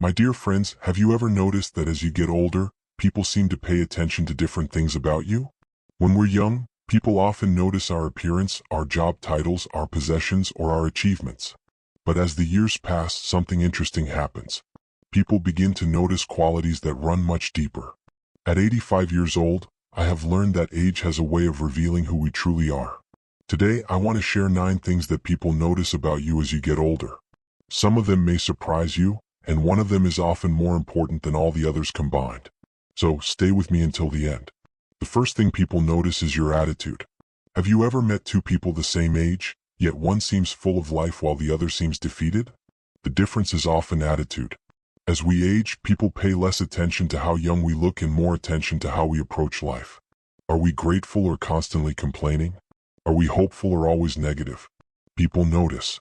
My dear friends, have you ever noticed that as you get older, people seem to pay attention to different things about you? When we're young, people often notice our appearance, our job titles, our possessions, or our achievements. But as the years pass, something interesting happens. People begin to notice qualities that run much deeper. At 85 years old, I have learned that age has a way of revealing who we truly are. Today, I want to share 9 things that people notice about you as you get older. Some of them may surprise you, and one of them is often more important than all the others combined. So, stay with me until the end. The first thing people notice is your attitude. Have you ever met 2 people the same age, yet one seems full of life while the other seems defeated? The difference is often attitude. As we age, people pay less attention to how young we look and more attention to how we approach life. Are we grateful or constantly complaining? Are we hopeful or always negative? People notice.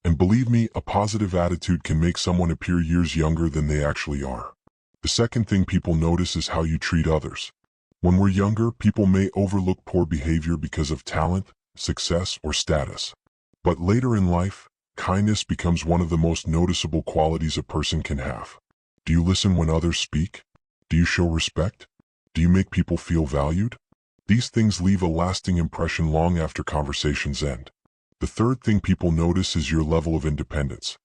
And believe me, a positive attitude can make someone appear years younger than they actually are. The second thing people notice is how you treat others. When we're younger, people may overlook poor behavior because of talent, success, or status. But later in life, kindness becomes one of the most noticeable qualities a person can have. Do you listen when others speak? Do you show respect? Do you make people feel valued? These things leave a lasting impression long after conversations end. The third thing people notice is your level of independence.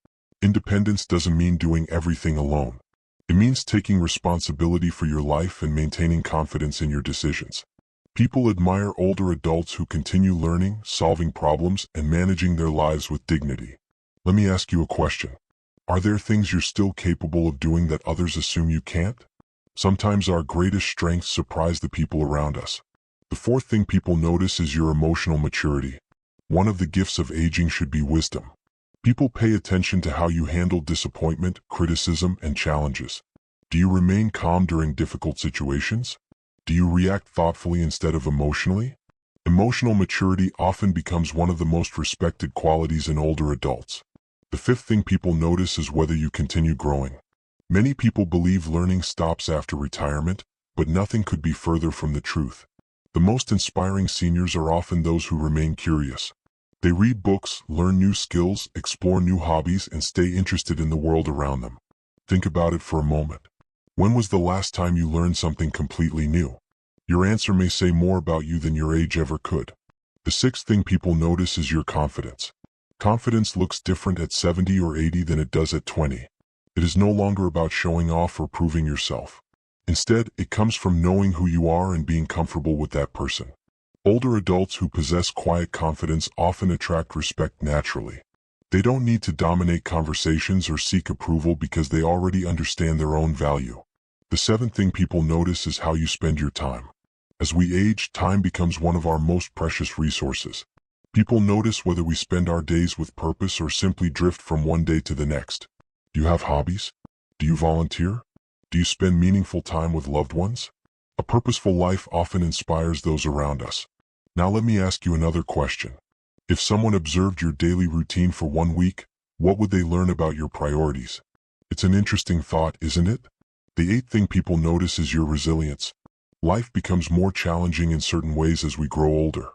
Independence doesn't mean doing everything alone. It means taking responsibility for your life and maintaining confidence in your decisions. People admire older adults who continue learning, solving problems, and managing their lives with dignity. Let me ask you a question. Are there things you're still capable of doing that others assume you can't? Sometimes our greatest strengths surprise the people around us. The fourth thing people notice is your emotional maturity. One of the gifts of aging should be wisdom. People pay attention to how you handle disappointment, criticism, and challenges. Do you remain calm during difficult situations? Do you react thoughtfully instead of emotionally? Emotional maturity often becomes one of the most respected qualities in older adults. The fifth thing people notice is whether you continue growing. Many people believe learning stops after retirement, but nothing could be further from the truth. The most inspiring seniors are often those who remain curious. They read books, learn new skills, explore new hobbies, and stay interested in the world around them. Think about it for a moment. When was the last time you learned something completely new? Your answer may say more about you than your age ever could. The sixth thing people notice is your confidence. Confidence looks different at 70 or 80 than it does at 20. It is no longer about showing off or proving yourself. Instead, it comes from knowing who you are and being comfortable with that person. Older adults who possess quiet confidence often attract respect naturally. They don't need to dominate conversations or seek approval because they already understand their own value. The seventh thing people notice is how you spend your time. As we age, time becomes one of our most precious resources. People notice whether we spend our days with purpose or simply drift from one day to the next. Do you have hobbies? Do you volunteer? Do you spend meaningful time with loved ones? A purposeful life often inspires those around us. Now let me ask you another question. If someone observed your daily routine for 1 week, what would they learn about your priorities? It's an interesting thought, isn't it? The eighth thing people notice is your resilience. Life becomes more challenging in certain ways as we grow older.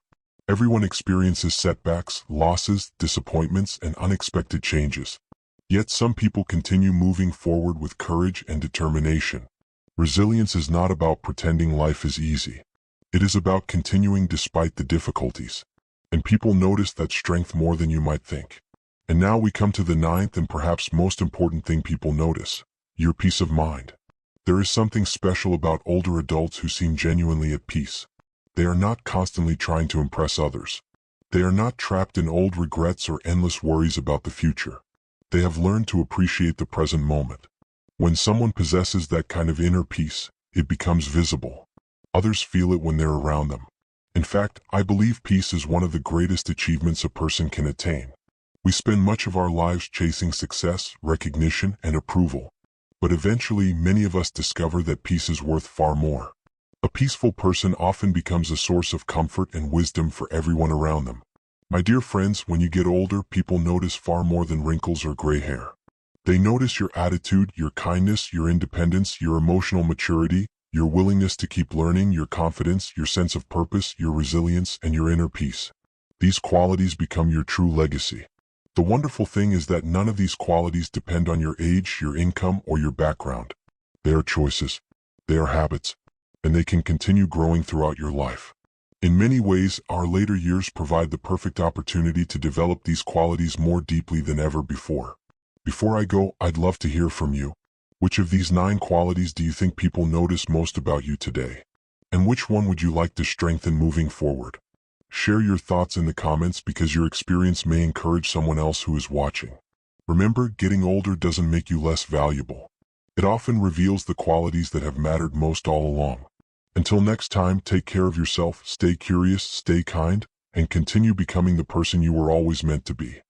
Everyone experiences setbacks, losses, disappointments, and unexpected changes. Yet some people continue moving forward with courage and determination. Resilience is not about pretending life is easy. It is about continuing despite the difficulties. And people notice that strength more than you might think. And now we come to the ninth and perhaps most important thing people notice: your peace of mind. There is something special about older adults who seem genuinely at peace. They are not constantly trying to impress others. They are not trapped in old regrets or endless worries about the future. They have learned to appreciate the present moment. When someone possesses that kind of inner peace, it becomes visible. Others feel it when they're around them. In fact, I believe peace is one of the greatest achievements a person can attain. We spend much of our lives chasing success, recognition, and approval. But eventually, many of us discover that peace is worth far more. A peaceful person often becomes a source of comfort and wisdom for everyone around them. My dear friends, when you get older, people notice far more than wrinkles or gray hair. They notice your attitude, your kindness, your independence, your emotional maturity, your willingness to keep learning, your confidence, your sense of purpose, your resilience, and your inner peace. These qualities become your true legacy. The wonderful thing is that none of these qualities depend on your age, your income, or your background. They are choices, they are habits, and they can continue growing throughout your life. In many ways, our later years provide the perfect opportunity to develop these qualities more deeply than ever before. Before I go, I'd love to hear from you. Which of these 9 qualities do you think people notice most about you today? And which one would you like to strengthen moving forward? Share your thoughts in the comments because your experience may encourage someone else who is watching. Remember, getting older doesn't make you less valuable. It often reveals the qualities that have mattered most all along. Until next time, take care of yourself, stay curious, stay kind, and continue becoming the person you were always meant to be.